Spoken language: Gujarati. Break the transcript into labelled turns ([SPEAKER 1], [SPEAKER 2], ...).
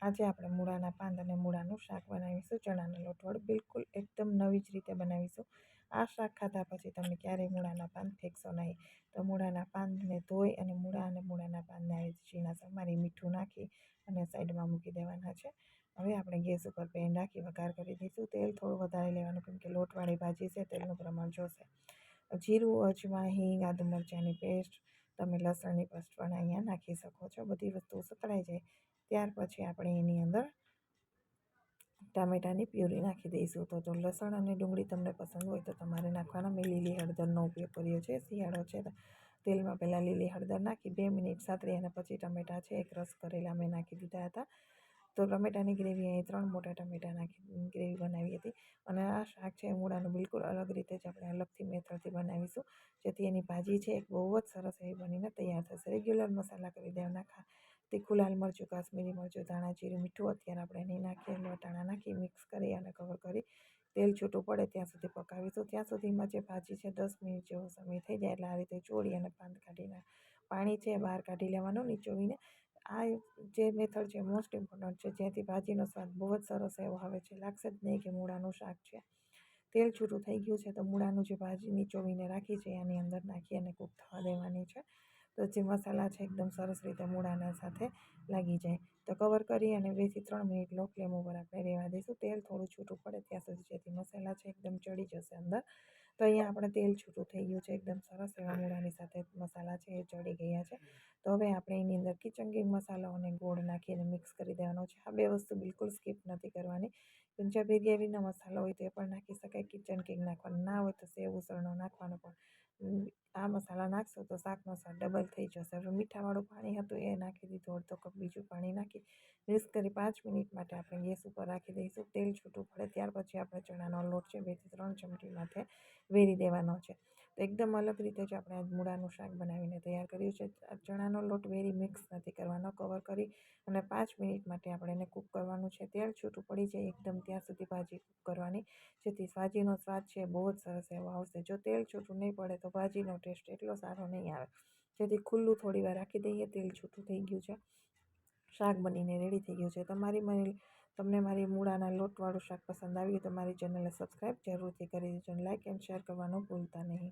[SPEAKER 1] આજે આપણે મૂળાના પાન અને મૂળાનું શાક બનાવીશું, ચણાના લોટવાળું. બિલકુલ એકદમ નવી જ રીતે બનાવીશું. આ શાક ખાધા પછી તમે ક્યારેય મૂળાના પાન ફેંકશો નહીં. તો મૂળાના પાનને ધોઈ અને મૂળાના પાનને આવી રીતે ઝીણા સમારી મીઠું નાખી અને સાઈડમાં મૂકી દેવાના છે. હવે આપણે ગેસ ઉપર પેન રાખી વઘાર કરી દઈશું. તેલ થોડું વધારે લેવાનું, કેમ કે લોટવાળી ભાજી છે, તેલનું પ્રમાણ જોશે. જીરું, અજમા, હિંગ, આદુ મરચાંની પેસ્ટ, તમે લસણની પેસ્ટ પણ અહીંયા નાખી શકો છો. બધી વસ્તુઓ સતળાઈ જાય ત્યાર પછી આપણે એની અંદર ટામેટાની પ્યુરી નાખી દઈશું. તો લસણ અને ડુંગળી તમને પસંદ હોય તો તમારે નાખવાના. મેં લીલી હળદરનો ઉપયોગ કર્યો છે. શિયાળો છે તો તેલમાં પહેલાં લીલી હળદર નાખી 2 મિનિટ સાતળી અને પછી ટમેટાં છે એક રસ કરેલા મેં નાખી દીધા હતા. તો ટમેટાની ગ્રેવી અહીં 3 મોટા ટમેટાં નાખી ગ્રેવી બનાવી હતી. અને આ શાક છે મૂળાનું બિલકુલ અલગ રીતે જ આપણે અલગથી મેથડથી બનાવીશું, જેથી એની ભાજી છે એક બહુ જ સરસ એવી બનીને તૈયાર થશે. રેગ્યુલર મસાલા કરી દેવાના. તીખું લાલ મરચું, કાશ્મીરી મરચું, ધાણા જીરું, મીઠું અત્યારે આપણે નહીં નાખીએ. વટાણા નાખી મિક્સ કરી અને કવર કરી તેલ છૂટું પડે ત્યાં સુધી પકાવીશું. ત્યાં સુધીમાં જે ભાજી છે 10 મિનિટ જેવો સમય થઈ જાય એટલે આ રીતે ચોળી અને પાણી છે બહાર કાઢી લેવાનું નીચોવીને. આ જે મેથડ છે મોસ્ટ ઇમ્પોર્ટન્ટ છે, જેથી ભાજીનો સ્વાદ બહુ જ સરસ એવો આવે છે. લાગશે જ નહીં કે મૂળાનું શાક છે. તેલ છૂટું થઈ ગયું છે તો મૂળાનું જે ભાજી નીચોવીને રાખી છે એની અંદર નાખી અને કૂક થવા દેવાની છે. તો જે મસાલા છે એકદમ સરસ રીતે મૂળાના સાથે લાગી જાય. તો કવર કરી અને 2 થી 3 મિનિટ લો ફ્લેમ ઉપર આપણે રહેવા દઈશું. તેલ થોડું છૂટું પડે ત્યાં સુધી, જેથી મસાલા છે એકદમ ચડી જશે અંદર. તો અહીંયા આપણે તેલ છૂટું થઈ ગયું છે, એકદમ સરસ એવા મૂળાની સાથે મસાલા છે એ ચડી ગયા છે. તો હવે આપણે એની અંદર કિચન કિંગ મસાલો અને ગોળ નાખીને મિક્સ કરી દેવાનો છે. આ 2 વસ્તુ બિલકુલ સ્કીપ નથી કરવાની. પંજાબી ગ્રેવીનો મસાલો હોય તો એ પણ નાખી શકાય. કિચન કિંગ નાખવાનો ના હોય તો સેવ ઉસળનો નાખવાનો પણ. આ મસાલા નાખશો તો શાકનો સ્વાદ ડબલ થઈ જશે. હવે મીઠાવાળું પાણી હતું એ નાખી દીધું, અડધો કપ બીજું પાણી નાખી મિક્સ કરી 5 મિનિટ માટે આપણે ગેસ ઉપર રાખી દઈશું. તેલ છૂટું પડે ત્યાર પછી આપણે ચણાનો લોટ છે 2 થી 3 ચમચી માથે વેરી દેવાનો છે. તો એકદમ અલગ રીતે જ આપણે મૂળાનું શાક બનાવીને તૈયાર કર્યું છે. ચણાનો લોટ વેરી મિક્સ નથી કરવાનો. કવર કરી અને 5 મિનિટ માટે આપણે એને કૂક કરવાનું છે. તેલ છૂટું પડી જાય એકદમ ત્યાં સુધી ભાજી કૂક કરવાની, જેથી ભાજીનો સ્વાદ છે બહુ જ સરસ એવો આવશે. જો તેલ છૂટું નહીં પડે તો ભાજીનો ટેસ્ટ એટલો સારો નહીં આવે. જેથી ખુલ્લું થોડી વાર રાખી દઈએ. તેલ છૂટું થઈ ગયું છે, શાક બનીને રેડી થઈ ગયું છે. તમને મારી મૂળાના લોટવાળું શાક પસંદ આવ્યું તો મારી ચેનલને સબસ્ક્રાઈબ જરૂરથી કરી દેજો અને લાઇક એન્ડ શેર કરવાનું ભૂલતા નહીં.